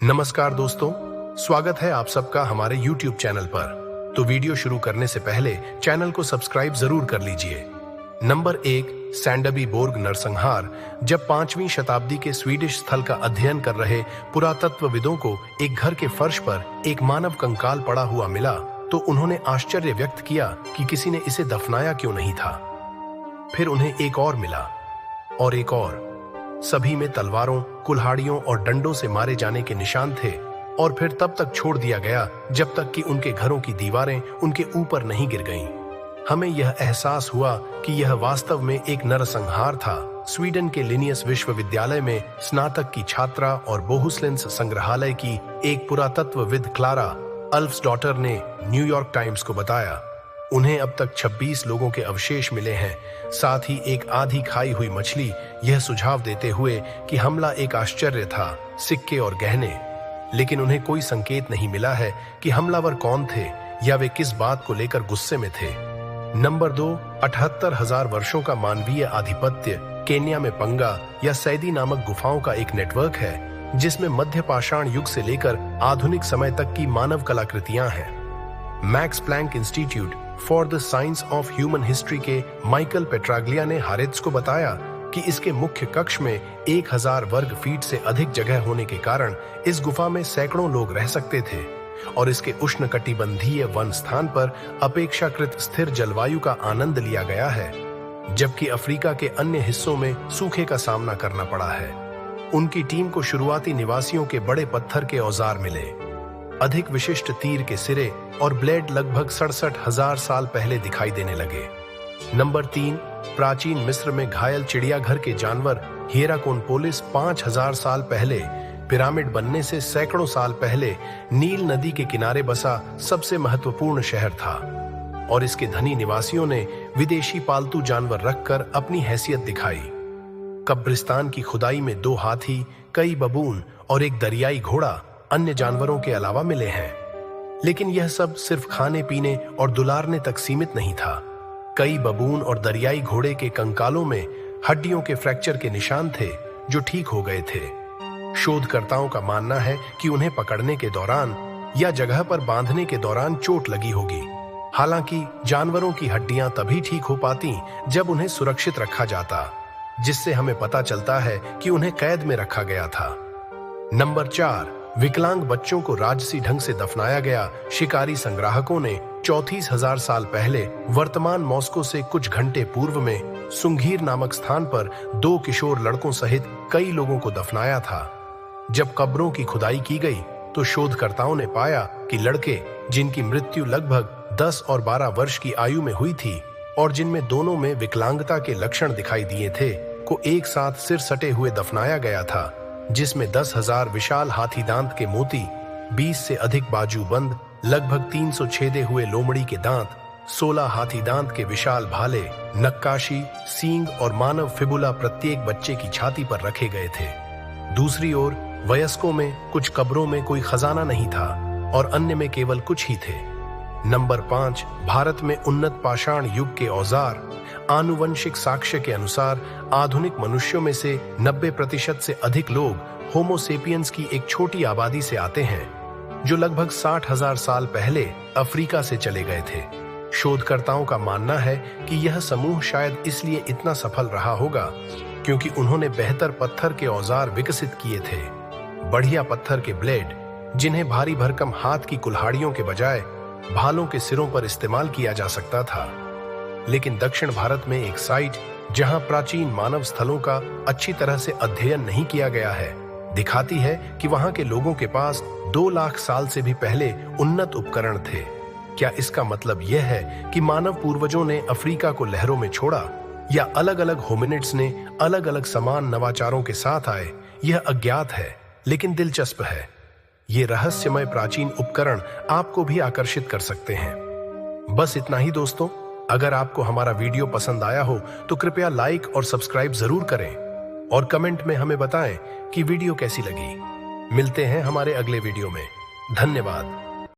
नमस्कार दोस्तों, स्वागत है आप सबका हमारे YouTube चैनल पर। तो वीडियो शुरू करने से पहले चैनल को सब्सक्राइब जरूर कर लीजिए। नंबर 1, सैंडबीबोर्ग नरसंहार। जब 5वीं शताब्दी के स्वीडिश स्थल का अध्ययन कर रहे पुरातत्वविदों को एक घर के फर्श पर एक मानव कंकाल पड़ा हुआ मिला तो उन्होंने आश्चर्य व्यक्त किया कि किसी ने इसे दफनाया क्यों नहीं था। फिर उन्हें एक और मिला और एक और। सभी में तलवारों, कुल्हाड़ियों और डंडों से मारे जाने के निशान थे और फिर तब तक छोड़ दिया गया जब तक कि उनके घरों की दीवारें उनके ऊपर नहीं गिर गईं। हमें यह एहसास हुआ कि यह वास्तव में एक नरसंहार था। स्वीडन के लिनियस विश्वविद्यालय में स्नातक की छात्रा और बोहुस्लेंस संग्रहालय की एक पुरातत्वविद क्लारा अल्फ्सडॉटर ने न्यूयॉर्क टाइम्स को बताया। उन्हें अब तक 26 लोगों के अवशेष मिले हैं, साथ ही एक आधी खाई हुई मछली, यह सुझाव देते हुए कि हमला एक आश्चर्य था, सिक्के और गहने। लेकिन उन्हें कोई संकेत नहीं मिला है कि हमलावर कौन थे या वे किस बात को लेकर गुस्से में थे। नंबर 2, 78,000 वर्षों का मानवीय आधिपत्य। केन्या में पंगा या सैदी नामक गुफाओं का एक नेटवर्क है जिसमें मध्य पाषाण युग से लेकर आधुनिक समय तक की मानव कलाकृतियां हैं। Max Planck Institute for the science of human history के माइकल पेट्राग्लिया ने हारेट्स को बताया कि इसके मुख्य कक्ष में 1000 वर्ग फीट से अधिक जगह होने के कारण इस गुफा में सैकड़ों लोग रह सकते थे और इसके उष्णकटिबंधीय वन स्थान पर अपेक्षाकृत स्थिर जलवायु का आनंद लिया गया है, जबकि अफ्रीका के अन्य हिस्सों में सूखे का सामना करना पड़ा है। उनकी टीम को शुरुआती निवासियों के बड़े पत्थर के औजार मिले, अधिक विशिष्ट तीर के सिरे और ब्लेड लगभग 67,000 साल पहले दिखाई देने लगे। नंबर 3, प्राचीन मिस्र में घायल चिड़ियाघर के जानवर हिएराकोनपोलिस 5000 साल पहले, पिरामिड बनने से सैकड़ों साल पहले नील नदी के किनारे बसा सबसे महत्वपूर्ण शहर था और इसके धनी निवासियों ने विदेशी पालतू जानवर रखकर अपनी हैसियत दिखाई। कब्रिस्तान की खुदाई में 2 हाथी, कई बबून और एक दरियाई घोड़ा अन्य जानवरों के अलावा मिले हैं। लेकिन यह सब सिर्फ खाने पीने और दुलारने तक सीमित नहीं था। कई बबून और दरियाई घोड़े के कंकालों में हड्डियों के फ्रैक्चर के निशान थे जो ठीक हो गए थे। शोधकर्ताओं का मानना है कि उन्हें पकड़ने के दौरान या जगह पर बांधने के दौरान चोट लगी होगी। हालांकि जानवरों की हड्डियां तभी ठीक हो पाती जब उन्हें सुरक्षित रखा जाता, जिससे हमें पता चलता है कि उन्हें कैद में रखा गया था। नंबर 4, विकलांग बच्चों को राजसी ढंग से दफनाया गया। शिकारी संग्राहकों ने 34,000 साल पहले वर्तमान मॉस्को से कुछ घंटे पूर्व में सुंघीर नामक स्थान पर 2 किशोर लड़कों सहित कई लोगों को दफनाया था। जब कब्रों की खुदाई की गई तो शोधकर्ताओं ने पाया कि लड़के, जिनकी मृत्यु लगभग 10 और 12 वर्ष की आयु में हुई थी और जिनमें दोनों में विकलांगता के लक्षण दिखाई दिए थे, को एक साथ सिर सटे हुए दफनाया गया था, जिसमें 10,000 विशाल हाथी दांत के मोती, 20 से अधिक बाजूबंद, लगभग 300 छेदे हुए लोमड़ी के दांत, 16 हाथी दांत के विशाल भाले, नक्काशी, सींग और मानव फिबुला प्रत्येक बच्चे की छाती पर रखे गए थे। दूसरी ओर वयस्कों में कुछ कब्रों में कोई खजाना नहीं था और अन्य में केवल कुछ ही थे। नंबर 5, भारत में उन्नत पाषाण युग के औजार। आनुवंशिक साक्ष्य के अनुसार आधुनिक मनुष्यों में से 90% से अधिक लोग होमोसेपियंस की एक छोटी आबादी से आते हैं जो लगभग 60,000 साल पहले अफ्रीका से चले गए थे। शोधकर्ताओं का मानना है कि यह समूह शायद इसलिए इतना सफल रहा होगा क्योंकि उन्होंने बेहतर पत्थर के औजार विकसित किए थे। बढ़िया पत्थर के ब्लेड, जिन्हें भारी भरकम हाथ की कुल्हाड़ियों के बजाय भालों के सिरों पर इस्तेमाल किया जा सकता था। लेकिन दक्षिण भारत में एक साइट जहां प्राचीन मानव स्थलों का अच्छी तरह से अध्ययन नहीं किया गया है, दिखाती है कि वहां के लोगों के पास 2 लाख साल से भी पहले उन्नत उपकरण थे। क्या इसका मतलब यह है कि मानव पूर्वजों ने अफ्रीका को लहरों में छोड़ा या अलग अलग होमिनिड्स ने अलग अलग समान नवाचारों के साथ आए? यह अज्ञात है, लेकिन दिलचस्प है। ये रहस्यमय प्राचीन उपकरण आपको भी आकर्षित कर सकते हैं। बस इतना ही दोस्तों। अगर आपको हमारा वीडियो पसंद आया हो तो कृपया लाइक और सब्सक्राइब जरूर करें और कमेंट में हमें बताएं कि वीडियो कैसी लगी। मिलते हैं हमारे अगले वीडियो में। धन्यवाद।